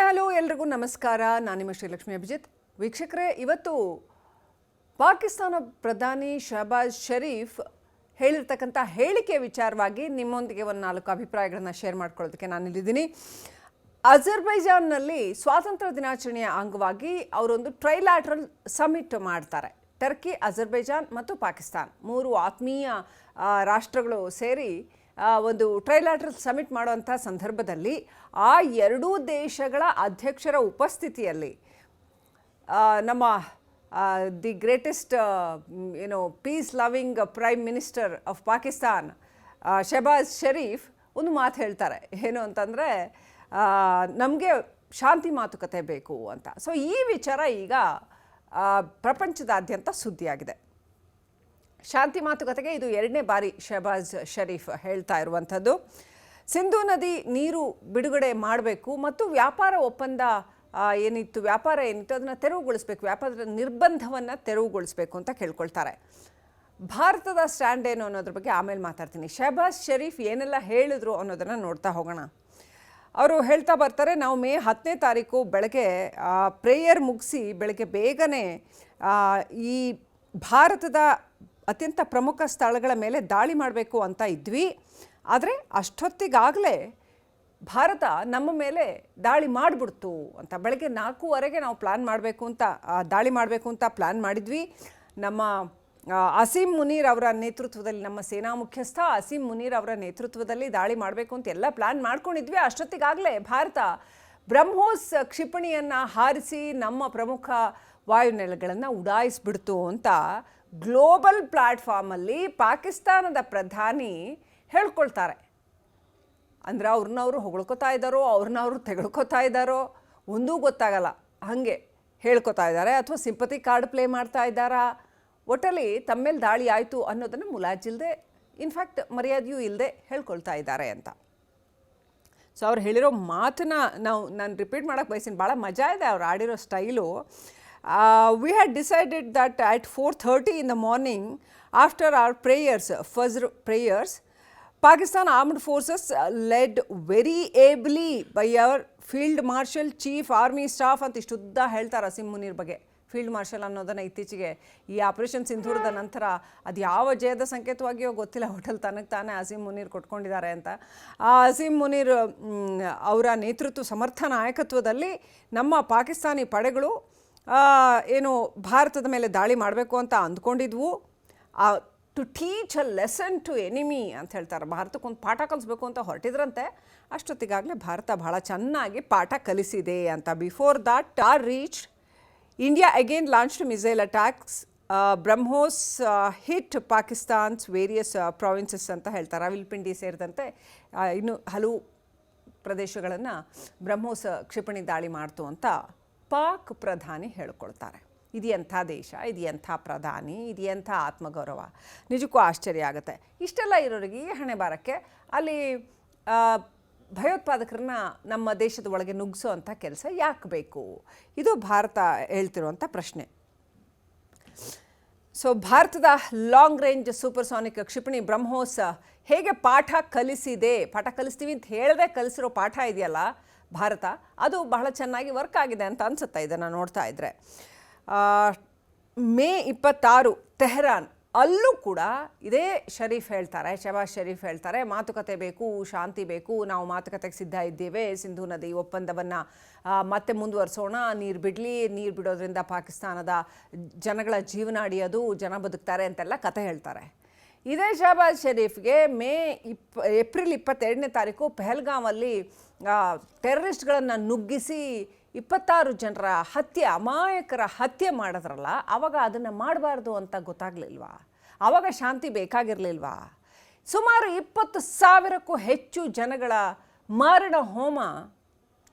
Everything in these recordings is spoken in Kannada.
ಹಲೋ ಎಲ್ರಿಗೂ ನಮಸ್ಕಾರ. ನಾನು ನಿಮ್ಮ ಶ್ರೀಲಕ್ಷ್ಮಿ ಅಭಿಜಿತ್. ವೀಕ್ಷಕರೇ, ಇವತ್ತು ಪಾಕಿಸ್ತಾನ ಪ್ರಧಾನಿ ಶಹಬಾಜ್ ಶರೀಫ್ ಹೇಳಿರ್ತಕ್ಕಂಥ ಹೇಳಿಕೆ ವಿಚಾರವಾಗಿ ನಿಮ್ಮೊಂದಿಗೆ ಒಂದು 4 ಅಭಿಪ್ರಾಯಗಳನ್ನು ಶೇರ್ ಮಾಡ್ಕೊಳ್ಳೋದಕ್ಕೆ ನಾನಿಲ್ಲಿದ್ದೀನಿ. ಅಜರ್ಬೈಜಾನ್ನಲ್ಲಿ ಸ್ವಾತಂತ್ರ್ಯ ದಿನಾಚರಣೆಯ ಅಂಗವಾಗಿ ಅವರೊಂದು ಟ್ರೈಲ್ಯಾಟ್ರಲ್ ಸಮಿಟ್ ಮಾಡ್ತಾರೆ. ಟರ್ಕಿ, ಅಜರ್ಬೈಜಾನ್ ಮತ್ತು ಪಾಕಿಸ್ತಾನ್ 3 ಆತ್ಮೀಯ ರಾಷ್ಟ್ರಗಳು ಸೇರಿ ಒಂದು ಟ್ರೈಲ್ಯಾಟ್ರಲ್ ಸಮಿಟ್ ಮಾಡುವಂಥ ಸಂದರ್ಭದಲ್ಲಿ ಆ ಎರಡೂ ದೇಶಗಳ ಅಧ್ಯಕ್ಷರ ಉಪಸ್ಥಿತಿಯಲ್ಲಿ ನಮ್ಮ the greatest peace loving prime minister of Pakistan Shahbaz Sharif ಒಂದು ಮಾತು ಹೇಳ್ತಾರೆ. ಏನು ಅಂತಂದರೆ, ನಮಗೆ ಶಾಂತಿ ಮಾತುಕತೆ ಬೇಕು ಅಂತ. ಸೊ ಈ ವಿಚಾರ ಈಗ ಪ್ರಪಂಚದಾದ್ಯಂತ ಸುದ್ದಿಯಾಗಿದೆ. ಶಾಂತಿ ಮಾತುಕತೆಗೆ ಇದು 2ನೇ ಬಾರಿ ಶಹಬಾಜ್ ಶರೀಫ್ ಹೇಳ್ತಾ ಇರುವಂಥದ್ದು. ಸಿಂಧೂ ನದಿ ನೀರು ಬಿಡುಗಡೆ ಮಾಡಬೇಕು ಮತ್ತು ವ್ಯಾಪಾರ ಒಪ್ಪಂದ ವ್ಯಾಪಾರ ಏನಿತ್ತು ಅದನ್ನು ತೆರವುಗೊಳಿಸಬೇಕು, ವ್ಯಾಪಾರದ ನಿರ್ಬಂಧವನ್ನು ತೆರವುಗೊಳಿಸಬೇಕು ಅಂತ ಕೇಳ್ಕೊಳ್ತಾರೆ. ಭಾರತದ ಸ್ಟ್ಯಾಂಡ್ ಏನು ಅನ್ನೋದ್ರ ಬಗ್ಗೆ ಆಮೇಲೆ ಮಾತಾಡ್ತೀನಿ. ಶಹಬಾಜ್ ಶರೀಫ್ ಏನೆಲ್ಲ ಹೇಳಿದ್ರು ಅನ್ನೋದನ್ನು ನೋಡ್ತಾ ಹೋಗೋಣ. ಅವರು ಹೇಳ್ತಾ ಬರ್ತಾರೆ, ನಾವು ಮೇ 10ನೇ ತಾರೀಕು ಬೆಳಗ್ಗೆ ಪ್ರೇಯರ್ ಮುಗಿಸಿ ಬೆಳಗ್ಗೆ ಬೇಗನೆ ಈ ಭಾರತದ ಅತ್ಯಂತ ಪ್ರಮುಖ ಸ್ಥಳಗಳ ಮೇಲೆ ದಾಳಿ ಮಾಡಬೇಕು ಅಂತ ಇದ್ವಿ. ಆದರೆ ಅಷ್ಟೊತ್ತಿಗಾಗಲೇ ಭಾರತ ನಮ್ಮ ಮೇಲೆ ದಾಳಿ ಮಾಡಿಬಿಡ್ತು ಅಂತ. ಬೆಳಗ್ಗೆ 4:15ಗೆ ನಾವು ದಾಳಿ ಮಾಡಬೇಕು ಅಂತ ಪ್ಲ್ಯಾನ್ ಮಾಡಿದ್ವಿ. ನಮ್ಮ ಅಸೀಮ್ ಮುನೀರ್ ಅವರ ನೇತೃತ್ವದಲ್ಲಿ, ನಮ್ಮ ಸೇನಾ ಮುಖ್ಯಸ್ಥ ಅಸೀಮ್ ಮುನೀರ್ ಅವರ ನೇತೃತ್ವದಲ್ಲಿ ದಾಳಿ ಮಾಡಬೇಕು ಅಂತ ಎಲ್ಲ ಪ್ಲ್ಯಾನ್ ಮಾಡ್ಕೊಂಡಿದ್ವಿ. ಅಷ್ಟೊತ್ತಿಗಾಗಲೇ ಭಾರತ ಬ್ರಹ್ಮೋಸ್ ಕ್ಷಿಪಣಿಯನ್ನು ಹಾರಿಸಿ ನಮ್ಮ ಪ್ರಮುಖ ವಾಯುನೆಲೆಗಳನ್ನು ಉಡಾಯಿಸ್ಬಿಡ್ತು ಅಂತ ಗ್ಲೋಬಲ್ ಪ್ಲ್ಯಾಟ್ಫಾರ್ಮಲ್ಲಿ ಪಾಕಿಸ್ತಾನದ ಪ್ರಧಾನಿ ಹೇಳ್ಕೊಳ್ತಾರೆ. ಅಂದರೆ ಅವ್ರನ್ನವರು ಹೊಗಳ್ಕೊತಾ ಇದ್ದಾರೋ ಅವ್ರನ್ನವರು ತೆಗೆಳ್ಕೊತಾ ಇದ್ದಾರೋ ಒಂದೂ ಗೊತ್ತಾಗಲ್ಲ. ಹಾಗೆ ಹೇಳ್ಕೊತಾ ಇದ್ದಾರೆ ಅಥವಾ ಸಿಂಪತಿ ಕಾರ್ಡ್ ಪ್ಲೇ ಮಾಡ್ತಾ ಇದ್ದಾರಾ, ಒಟ್ಟಲ್ಲಿ ತಮ್ಮ ಮೇಲೆ ದಾಳಿ ಆಯಿತು ಅನ್ನೋದನ್ನು ಮುಲಾಜಿಲ್ಲದೆ, ಇನ್ಫ್ಯಾಕ್ಟ್ ಮರ್ಯಾದೆಯೂ ಇಲ್ಲದೆ ಹೇಳ್ಕೊಳ್ತಾ ಇದ್ದಾರೆ ಅಂತ. ಸೊ ಅವ್ರು ಹೇಳಿರೋ ಮಾತನ್ನ ನಾನು ರಿಪೀಟ್ ಮಾಡೋಕ್ಕೆ ಬಯಸ್ತೀನಿ. ಭಾಳ ಮಜಾ ಇದೆ ಅವ್ರು ಆಡಿರೋ style. We had decided that at 4:30 in the morning, after our Fajr prayers, Pakistan Armed Forces led very ably by our Field Marshal Chief Army Staff ಅಂತ ಇಷ್ಟುದ್ದ ಹೇಳ್ತಾರೆ ಅಸೀಮ್ ಮುನೀರ್ ಬಗ್ಗೆ. ಫೀಲ್ಡ್ ಮಾರ್ಷಲ್ ಅನ್ನೋದನ್ನು ಇತ್ತೀಚೆಗೆ ಈ ಆಪರೇಷನ್ ಸಿಂಧೂರದ ನಂತರ ಅದು ಯಾವ ಜಯದ ಸಂಕೇತವಾಗಿಯೋ ಗೊತ್ತಿಲ್ಲ, ಹೋಟೆಲ್ ತನಗೆ ತಾನೇ ಅಸೀಮ್ ಮುನೀರ್ ಕೊಟ್ಕೊಂಡಿದ್ದಾರೆ ಅಂತ. ಆ ಅಸೀಮ್ ಮುನೀರ್ ಅವರ ನೇತೃತ್ವ ಸಮರ್ಥ ನಾಯಕತ್ವದಲ್ಲಿ ನಮ್ಮ ಪಾಕಿಸ್ತಾನಿ ಪಡೆಗಳು ಭಾರತದ ಮೇಲೆ ದಾಳಿ ಮಾಡಬೇಕು ಅಂತ ಅಂದ್ಕೊಂಡಿದ್ವು. To teach a lesson to enemy ಅಂತ ಹೇಳ್ತಾರೆ. ಭಾರತಕ್ಕೊಂದು ಪಾಠ ಕಲಿಸ್ಬೇಕು ಅಂತ ಹೊರಟಿದ್ರಂತೆ. ಅಷ್ಟೊತ್ತಿಗಾಗಲೇ ಭಾರತ ಭಾಳ ಚೆನ್ನಾಗಿ ಪಾಠ ಕಲಿಸಿದೆ ಅಂತ. Before that reach, India again launched missile attacks. BrahMos hit Pakistan's various provinces ಅಂತ ಹೇಳ್ತಾರೆ. ರಾವಲ್ಪಿಂಡಿ ಸೇರಿದಂತೆ ಇನ್ನು ಹಲವು ಪ್ರದೇಶಗಳನ್ನು ಬ್ರಹ್ಮೋಸ್ ಕ್ಷಿಪಣಿ ದಾಳಿ ಮಾಡ್ತು ಅಂತ ಪಾಕ್ ಪ್ರಧಾನಿ ಹೇಳ್ಕೊಳ್ತಾರೆ. ಇದು ಎಂಥ ದೇಶ, ಇದು ಎಂಥ ಪ್ರಧಾನಿ, ಇದು ಎಂಥ ಆತ್ಮಗೌರವ, ನಿಜಕ್ಕೂ ಆಶ್ಚರ್ಯ ಆಗುತ್ತೆ. ಇಷ್ಟೆಲ್ಲ ಇರೋರಿಗೆ ಈ ಹಣೆ ಬಾರಕ್ಕೆ ಅಲ್ಲಿ ಭಯೋತ್ಪಾದಕರನ್ನ ನಮ್ಮ ದೇಶದ ಒಳಗೆ ನುಗ್ಗಿಸೋ ಅಂಥ ಕೆಲಸ ಯಾಕೆ ಬೇಕು? ಇದು ಭಾರತ ಹೇಳ್ತಿರುವಂಥ ಪ್ರಶ್ನೆ. ಸೊ ಭಾರತದ ಲಾಂಗ್ ರೇಂಜ್ ಸೂಪರ್ಸಾನಿಕ್ ಕ್ಷಿಪಣಿ ಬ್ರಹ್ಮೋಸ್ ಹೇಗೆ ಪಾಠ ಕಲಿಸ್ತೀವಿ ಅಂತ ಹೇಳದೆ ಕಲಿಸಿರೋ ಪಾಠ ಇದೆಯಲ್ಲ ಭಾರತ, ಅದು ಬಹಳ ಚೆನ್ನಾಗಿ ವರ್ಕ್ ಆಗಿದೆ ಅಂತ ಅನಿಸುತ್ತೆ ಇದನ್ನು ನೋಡ್ತಾ ಇದ್ದರೆ. ಮೇ 26 ತೆಹರಾನ್, ಅಲ್ಲೂ ಕೂಡ ಇದೇ ಶಹಬಾಜ್ ಶರೀಫ್ ಹೇಳ್ತಾರೆ, ಮಾತುಕತೆ ಬೇಕು, ಶಾಂತಿ ಬೇಕು, ನಾವು ಮಾತುಕತೆಗೆ ಸಿದ್ಧ ಇದ್ದೇವೆ, ಸಿಂಧೂ ನದಿ ಒಪ್ಪಂದವನ್ನು ಮತ್ತೆ ಮುಂದುವರಿಸೋಣ, ನೀರು ಬಿಡೋದ್ರಿಂದ ಪಾಕಿಸ್ತಾನದ ಜನಗಳ ಜೀವನ ಅಡಿಯೋದು, ಜನ ಬದುಕ್ತಾರೆ ಅಂತೆಲ್ಲ ಕತೆ ಹೇಳ್ತಾರೆ. ಇದೇ ಶಹಬಾಜ್ ಶರೀಫ್ಗೆ ಏಪ್ರಿಲ್ 22ನೇ ತಾರೀಕು ಪಹಲ್ಗಾಮಲ್ಲಿ ಟೆರರಿಸ್ಟ್ಗಳನ್ನು ನುಗ್ಗಿಸಿ 26 ಜನರ ಅಮಾಯಕರ ಹತ್ಯೆ ಮಾಡಿದ್ರಲ್ಲ, ಆವಾಗ ಅದನ್ನು ಮಾಡಬಾರ್ದು ಅಂತ ಗೊತ್ತಾಗಲಿಲ್ವಾ? ಆವಾಗ ಶಾಂತಿ ಬೇಕಾಗಿರಲಿಲ್ವಾ? ಸುಮಾರು 20,000ಕ್ಕೂ ಹೆಚ್ಚು ಜನಗಳ ಮಾರಣ ಹೋಮ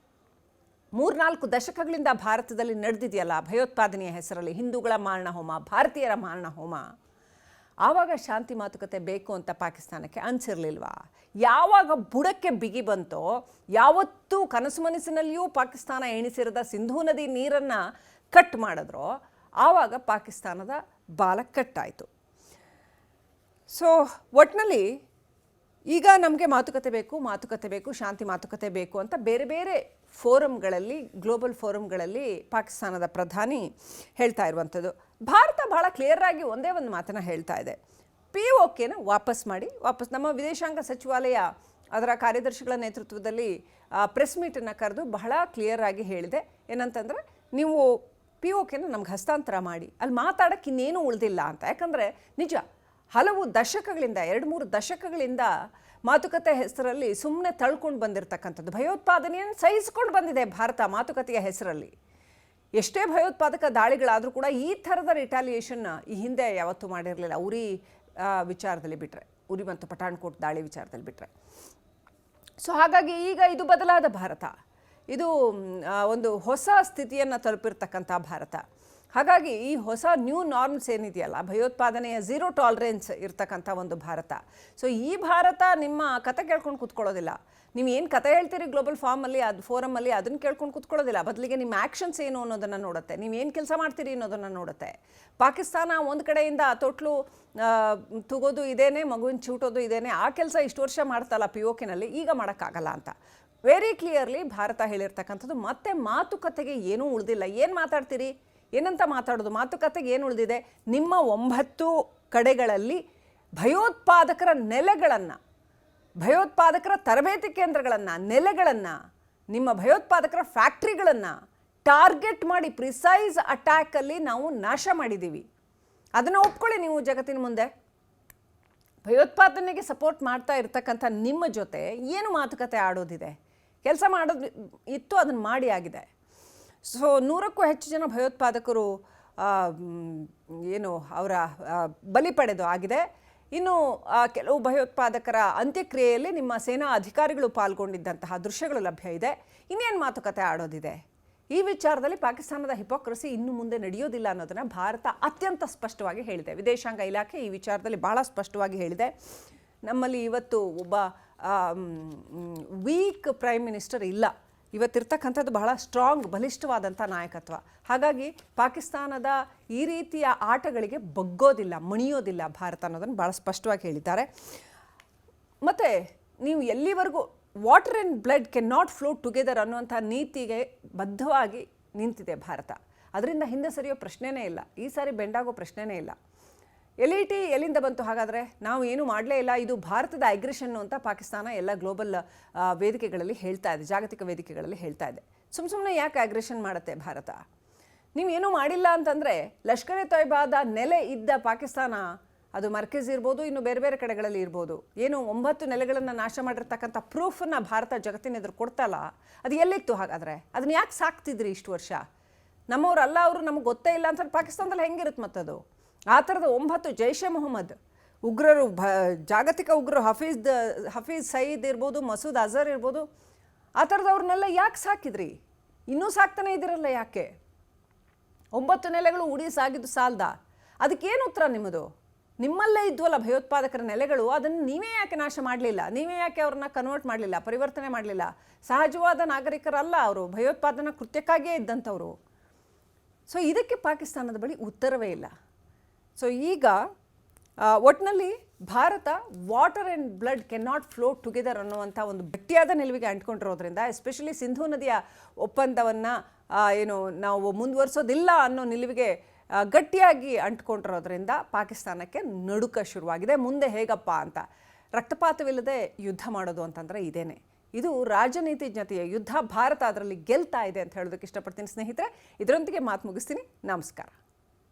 3-4 ದಶಕಗಳಿಂದ ಭಾರತದಲ್ಲಿ ನಡೆದಿದೆಯಲ್ಲ, ಭಯೋತ್ಪಾದನೆಯ ಹೆಸರಲ್ಲಿ ಹಿಂದೂಗಳ ಮಾರಣ ಹೋಮ, ಭಾರತೀಯರ ಮಾರಣ ಹೋಮ. ಆವಾಗ ಶಾಂತಿ ಮಾತುಕತೆ ಬೇಕು ಅಂತ ಪಾಕಿಸ್ತಾನಕ್ಕೆ ಅನಿಸಿರಲಿಲ್ವಾ? ಯಾವಾಗ ಬುಡಕ್ಕೆ ಬಿಗಿ ಬಂತೋ, ಯಾವತ್ತೂ ಕನಸು ಮನಸ್ಸಿನಲ್ಲಿಯೂ ಪಾಕಿಸ್ತಾನ ಎಣಿಸಿರದ ಸಿಂಧೂ ನದಿ ನೀರನ್ನು ಕಟ್ ಮಾಡಿದ್ರೋ ಆವಾಗ ಪಾಕಿಸ್ತಾನದ ಬಾಲ ಕಟ್ಟಾಯಿತು. ಸೊ ಒಟ್ಟಿನಲ್ಲಿ ಈಗ ನಮಗೆ ಮಾತುಕತೆ ಬೇಕು, ಶಾಂತಿ ಮಾತುಕತೆ ಬೇಕು ಅಂತ ಬೇರೆ ಬೇರೆ ಫೋರಮ್ಗಳಲ್ಲಿ, ಗ್ಲೋಬಲ್ ಫೋರಮ್ಗಳಲ್ಲಿ ಪಾಕಿಸ್ತಾನದ ಪ್ರಧಾನಿ ಹೇಳ್ತಾ ಇರುವಂಥದ್ದು. ಭಾರತ ಭಾಳ ಕ್ಲಿಯರಾಗಿ ಒಂದೇ ಒಂದು ಮಾತನ್ನು ಹೇಳ್ತಾ ಇದೆ, POKನ ವಾಪಸ್ ಮಾಡಿ. ನಮ್ಮ ವಿದೇಶಾಂಗ ಸಚಿವಾಲಯ ಅದರ ಕಾರ್ಯದರ್ಶಿಗಳ ನೇತೃತ್ವದಲ್ಲಿ ಪ್ರೆಸ್ ಮೀಟನ್ನು ಕರೆದು ಬಹಳ ಕ್ಲಿಯರಾಗಿ ಹೇಳಿದೆ. ಏನಂತಂದರೆ, ನೀವು POKನ ನಮ್ಗೆ ಹಸ್ತಾಂತರ ಮಾಡಿ, ಅಲ್ಲಿ ಮಾತಾಡೋಕ್ಕೆ ಇನ್ನೇನು ಉಳಿದಿಲ್ಲ ಅಂತ. ಯಾಕಂದರೆ ನಿಜ, ಹಲವು ದಶಕಗಳಿಂದ 2-3 ದಶಕಗಳಿಂದ ಮಾತುಕತೆ ಹೆಸರಲ್ಲಿ ಸುಮ್ಮನೆ ತಳ್ಕೊಂಡು ಬಂದಿರತಕ್ಕಂಥದ್ದು, ಭಯೋತ್ಪಾದನೆಯನ್ನು ಸಹಿಸಿಕೊಂಡು ಬಂದಿದೆ ಭಾರತ ಮಾತುಕತೆಯ ಹೆಸರಲ್ಲಿ. ಎಷ್ಟೇ ಭಯೋತ್ಪಾದಕ ದಾಳಿಗಳಾದರೂ ಕೂಡ ಈ ಥರದ ರಿಟಾಲಿಯೇಷನ್ನ ಈ ಹಿಂದೆ ಯಾವತ್ತೂ ಮಾಡಿರಲಿಲ್ಲ, ಉರಿ ವಿಚಾರದಲ್ಲಿ ಬಿಟ್ಟರೆ, ಉರಿ ಮತ್ತು ಪಠಾಣ್ಕೋಟ್ ದಾಳಿ ವಿಚಾರದಲ್ಲಿ ಬಿಟ್ಟರೆ. ಸೊ ಹಾಗಾಗಿ ಈಗ ಇದು ಬದಲಾದ ಭಾರತ, ಇದು ಒಂದು ಹೊಸ ಸ್ಥಿತಿಯನ್ನು ತಲುಪಿರ್ತಕ್ಕಂಥ ಭಾರತ. ಹಾಗಾಗಿ ಈ ಹೊಸ ನ್ಯೂ ನಾರ್ಮ್ಸ್ ಏನಿದೆಯಲ್ಲ, ಭಯೋತ್ಪಾದನೆಯ 0 ಟಾಲರೆನ್ಸ್ ಇರ್ತಕ್ಕಂಥ ಒಂದು ಭಾರತ. ಸೊ ಈ ಭಾರತ ನಿಮ್ಮ ಕತೆ ಕೇಳ್ಕೊಂಡು ಕೂತ್ಕೊಳ್ಳೋದಿಲ್ಲ. ನೀವು ಏನು ಕತೆ ಹೇಳ್ತೀರಿ ಗ್ಲೋಬಲ್ ಫೋರಮಲ್ಲಿ ಅದನ್ನು ಕೇಳ್ಕೊಂಡು ಕೂತ್ಕೊಳ್ಳೋದಿಲ್ಲ. ಬದಲಿಗೆ ನಿಮ್ಮ ಆ್ಯಕ್ಷನ್ಸ್ ಏನು ಅನ್ನೋದನ್ನು ನೋಡುತ್ತೆ, ನೀವು ಏನು ಕೆಲಸ ಮಾಡ್ತೀರಿ ಅನ್ನೋದನ್ನು ನೋಡುತ್ತೆ. ಪಾಕಿಸ್ತಾನ ಒಂದು ಕಡೆಯಿಂದ ತೊಟ್ಲು ತೂಗೋದು ಇದೇನೆ, ಮಗುವಿನ ಚೂಟೋದು ಇದೇನೆ, ಆ ಕೆಲಸ ಇಷ್ಟು ವರ್ಷ ಮಾಡ್ತಲ್ಲ POKನಲ್ಲಿ, ಈಗ ಮಾಡೋಕ್ಕಾಗಲ್ಲ ಅಂತ ವೆರಿ ಕ್ಲಿಯರ್ಲಿ ಭಾರತ ಹೇಳಿರ್ತಕ್ಕಂಥದ್ದು. ಮತ್ತೆ ಮಾತುಕತೆಗೆ ಏನೂ ಉಳಿದಿಲ್ಲ. ಏನು ಮಾತಾಡ್ತೀರಿ, ಏನಂತ ಮಾತಾಡೋದು? ಮಾತುಕತೆಗೆ ಏನು ಉಳಿದಿದೆ? ನಿಮ್ಮ 9 ಕಡೆಗಳಲ್ಲಿ ಭಯೋತ್ಪಾದಕರ ನೆಲೆಗಳನ್ನು, ಭಯೋತ್ಪಾದಕರ ತರಬೇತಿ ಕೇಂದ್ರಗಳನ್ನು, ನೆಲೆಗಳನ್ನು, ನಿಮ್ಮ ಭಯೋತ್ಪಾದಕರ ಫ್ಯಾಕ್ಟ್ರಿಗಳನ್ನು ಟಾರ್ಗೆಟ್ ಮಾಡಿ ಪ್ರಿಸೈಸ್ ಅಟ್ಯಾಕಲ್ಲಿ ನಾವು ನಾಶ ಮಾಡಿದ್ದೀವಿ. ಅದನ್ನು ಒಪ್ಕೊಳ್ಳಿ ನೀವು ಜಗತ್ತಿನ ಮುಂದೆ. ಭಯೋತ್ಪಾದನೆಗೆ ಸಪೋರ್ಟ್ ಮಾಡ್ತಾ ಇರ್ತಕ್ಕಂಥ ನಿಮ್ಮ ಜೊತೆ ಏನು ಮಾತುಕತೆ ಆಡೋದಿದೆ? ಕೆಲಸ ಮಾಡೋದು ಇತ್ತು, ಅದನ್ನು ಮಾಡಿ ಆಗಿದೆ. ಸೊ 100ಕ್ಕೂ ಹೆಚ್ಚು ಜನ ಭಯೋತ್ಪಾದಕರು ಏನು ಅವರ ಬಲಿ ಪಡೆದು ಆಗಿದೆ. ಇನ್ನು ಕೆಲವು ಭಯೋತ್ಪಾದಕರ ಅಂತ್ಯಕ್ರಿಯೆಯಲ್ಲಿ ನಿಮ್ಮ ಸೇನಾ ಅಧಿಕಾರಿಗಳು ಪಾಲ್ಗೊಂಡಿದ್ದಂತಹ ದೃಶ್ಯಗಳು ಲಭ್ಯ ಇದೆ. ಇನ್ನೇನು ಮಾತುಕತೆ ಆಡೋದಿದೆ? ಈ ವಿಚಾರದಲ್ಲಿ ಪಾಕಿಸ್ತಾನದ ಹಿಪೋಕ್ರಸಿ ಇನ್ನು ಮುಂದೆ ನಡೆಯೋದಿಲ್ಲ ಅನ್ನೋದನ್ನು ಭಾರತ ಅತ್ಯಂತ ಸ್ಪಷ್ಟವಾಗಿ ಹೇಳಿದೆ. ವಿದೇಶಾಂಗ ಇಲಾಖೆ ಈ ವಿಚಾರದಲ್ಲಿ ಭಾಳ ಸ್ಪಷ್ಟವಾಗಿ ಹೇಳಿದೆ. ನಮ್ಮಲ್ಲಿ ಇವತ್ತು ಒಬ್ಬ ವೀಕ್ ಪ್ರೈಮ್ ಮಿನಿಸ್ಟರ್ ಇಲ್ಲ, ಇವತ್ತಿರ್ತಕ್ಕಂಥದ್ದು ಬಹಳ ಸ್ಟ್ರಾಂಗ್, ಬಲಿಷ್ಠವಾದಂಥ ನಾಯಕತ್ವ. ಹಾಗಾಗಿ ಪಾಕಿಸ್ತಾನದ ಈ ರೀತಿಯ ಆಟಗಳಿಗೆ ಬಗ್ಗೋದಿಲ್ಲ, ಮಣಿಯೋದಿಲ್ಲ ಭಾರತ ಅನ್ನೋದನ್ನು ಭಾಳ ಸ್ಪಷ್ಟವಾಗಿ ಹೇಳಿದ್ದಾರೆ. ಮತ್ತು ನೀವು ಎಲ್ಲಿವರೆಗೂ water and blood can not flow together ಅನ್ನುವಂಥ ನೀತಿಗೆ ಬದ್ಧವಾಗಿ ನಿಂತಿದೆ ಭಾರತ. ಅದರಿಂದ ಹಿಂದೆ ಸರಿಯೋ ಪ್ರಶ್ನೆನೇ ಇಲ್ಲ, ಈ ಸಾರಿ ಬೆಂಡಾಗೋ ಪ್ರಶ್ನೆನೇ ಇಲ್ಲ. LET ಎಲ್ಲಿಂದ ಬಂತು? ಹಾಗಾದರೆ ನಾವು ಏನೂ ಮಾಡಲೇ ಇಲ್ಲ, ಇದು ಭಾರತದ ಅಗ್ರೆಷನ್ನು ಅಂತ ಪಾಕಿಸ್ತಾನ ಎಲ್ಲ ಗ್ಲೋಬಲ್ ವೇದಿಕೆಗಳಲ್ಲಿ ಹೇಳ್ತಾ ಇದೆ, ಜಾಗತಿಕ ವೇದಿಕೆಗಳಲ್ಲಿ ಹೇಳ್ತಾ ಇದೆ. ಸುಮ್ಮನೆ ಯಾಕೆ ಅಗ್ರೆಷನ್ ಮಾಡುತ್ತೆ ಭಾರತ? ನೀವೇನೂ ಮಾಡಿಲ್ಲ ಅಂತಂದರೆ ಲಷ್ಕರ್ ಎ ತೊಯ್ಬಾದ ನೆಲೆ ಇದ್ದ ಪಾಕಿಸ್ತಾನ, ಅದು ಮರ್ಕಜ್ ಇರ್ಬೋದು, ಇನ್ನು ಬೇರೆ ಬೇರೆ ಕಡೆಗಳಲ್ಲಿ ಇರ್ಬೋದು, ಏನು 9 ನೆಲೆಗಳನ್ನು ನಾಶ ಮಾಡಿರ್ತಕ್ಕಂಥ ಪ್ರೂಫನ್ನು ಭಾರತ ಜಗತ್ತಿನ ಎದುರು ಕೊಡ್ತಲ್ಲ, ಅದು ಎಲ್ಲಿತ್ತು? ಹಾಗಾದರೆ ಅದನ್ನು ಯಾಕೆ ಸಾಕ್ತಿದ್ರಿ ಇಷ್ಟು ವರ್ಷ? ನಮ್ಮವರಲ್ಲ ಅವರು, ನಮಗೆ ಗೊತ್ತೇ ಇಲ್ಲ ಅಂತ ಪಾಕಿಸ್ತಾನದಲ್ಲಿ ಹೆಂಗಿರುತ್ತೆ ಮತ್ತದು? ಆ ಥರದ 9 ಜೈಷೆ ಮೊಹಮ್ಮದ್ ಉಗ್ರರು, ಜಾಗತಿಕ ಉಗ್ರರು, ಹಫೀಜ್ ಸಯೀದ್ ಇರ್ಬೋದು, ಮಸೂದ್ ಅಜರ್ ಇರ್ಬೋದು, ಆ ಥರದವ್ರನ್ನೆಲ್ಲ ಯಾಕೆ ಸಾಕಿದ್ರಿ? ಇನ್ನೂ ಸಾಕ್ತಾನೆ ಇದ್ದೀರಲ್ಲ ಯಾಕೆ? 9 ನೆಲೆಗಳು ಉಡಿ ಸಾಗಿದ್ದು ಸಾಲ್ದ? ಅದಕ್ಕೇನು ಉತ್ತರ ನಿಮ್ಮದು? ನಿಮ್ಮಲ್ಲೇ ಇದ್ವಲ್ಲ ಭಯೋತ್ಪಾದಕರ ನೆಲೆಗಳು, ಅದನ್ನು ನೀವೇ ಯಾಕೆ ನಾಶ ಮಾಡಲಿಲ್ಲ? ನೀವೇ ಯಾಕೆ ಅವ್ರನ್ನ ಕನ್ವರ್ಟ್ ಮಾಡಲಿಲ್ಲ, ಪರಿವರ್ತನೆ ಮಾಡಲಿಲ್ಲ? ಸಹಜವಾದ ನಾಗರಿಕರಲ್ಲ ಅವರು, ಭಯೋತ್ಪಾದನಾ ಕೃತ್ಯಕ್ಕಾಗಿಯೇ ಇದ್ದಂಥವ್ರು. ಸೊ ಇದಕ್ಕೆ ಪಾಕಿಸ್ತಾನದ ಬಳಿ ಉತ್ತರವೇ ಇಲ್ಲ. ಸೊ ಈಗ ಒಟ್ಟಿನಲ್ಲಿ Bharat water and blood can not flow together ಅನ್ನುವಂಥ ಒಂದು ಗಟ್ಟಿಯಾದ ನಿಲುವಿಗೆ ಅಂಟ್ಕೊಂಡಿರೋದ್ರಿಂದ, ಎಸ್ಪೆಷಲಿ ಸಿಂಧೂ ನದಿಯ ಒಪ್ಪಂದವನ್ನು ಏನು ನಾವು ಮುಂದುವರಿಸೋದಿಲ್ಲ ಅನ್ನೋ ನಿಲುವಿಗೆ ಗಟ್ಟಿಯಾಗಿ ಅಂಟ್ಕೊಂಡಿರೋದ್ರಿಂದ ಪಾಕಿಸ್ತಾನಕ್ಕೆ ನಡುಕ ಶುರುವಾಗಿದೆ. ಮುಂದೆ ಹೇಗಪ್ಪ ಅಂತ. ರಕ್ತಪಾತವಿಲ್ಲದೆ ಯುದ್ಧ ಮಾಡೋದು ಅಂತಂದರೆ ಇದೇನೆ, ಇದು ರಾಜನೀತಿಜ್ಞತೆಯ ಯುದ್ಧ. ಭಾರತ ಅದರಲ್ಲಿ ಗೆಲ್ತಾ ಇದೆ ಅಂತ ಹೇಳೋದಕ್ಕೆ ಇಷ್ಟಪಡ್ತೀನಿ ಸ್ನೇಹಿತರೆ. ಇದರೊಂದಿಗೆ ಮಾತು ಮುಗಿಸ್ತೀನಿ. ನಮಸ್ಕಾರ.